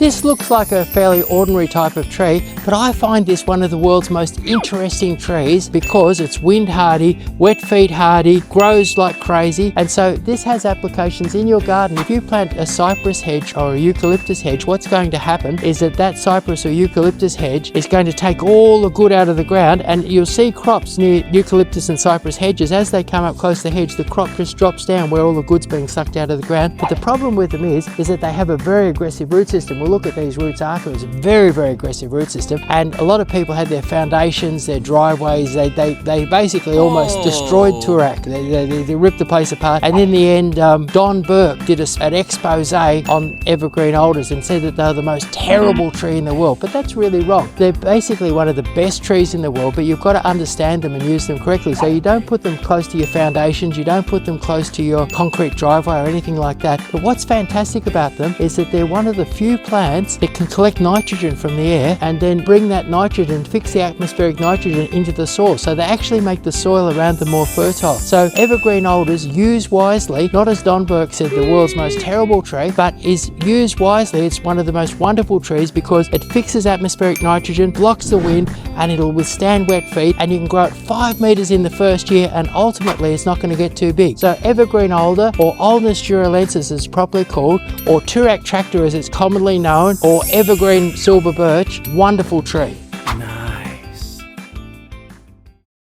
This looks like a fairly ordinary type of tree, but I find this one of the world's most interesting trees because it's wind hardy, wet feet hardy, grows like crazy, and so this has applications in your garden. If you plant a cypress hedge or a eucalyptus hedge, what's going to happen is that cypress or eucalyptus hedge is going to take all the good out of the ground, and you'll see crops near eucalyptus and cypress hedges. As they come up close to the hedge, the crop just drops down where all the good's being sucked out of the ground. But the problem with them is that they have a very aggressive root system. We'll look at these roots after. It's a very, very aggressive root system, and a lot of people had their foundations, their driveways, they basically almost destroyed Toorak. They ripped the place apart, and in the end Don Burke did an expose on evergreen alders and said that they're the most terrible tree in the world, but that's really wrong. They're basically one of the best trees in the world, but you've got to understand them and use them correctly. So you don't put them close to your foundations, you don't put them close to your concrete driveway or anything like that. But what's fantastic about them is that they're one of the few plants that can collect nitrogen from the air and then bring that nitrogen, fix the atmospheric nitrogen into the soil. So they actually make the soil around them more fertile. So evergreen alders, used wisely, not as Don Burke said, the world's most terrible tree, but is used wisely. It's one of the most wonderful trees because it fixes atmospheric nitrogen, blocks the wind, and it'll withstand wet feet, and you can grow it 5 meters in the first year, and ultimately it's not going to get too big. So evergreen alder, or Ulmus duralensis as it's properly called, or Toorak tractor as it's commonly known, or evergreen silver birch, wonderful tree.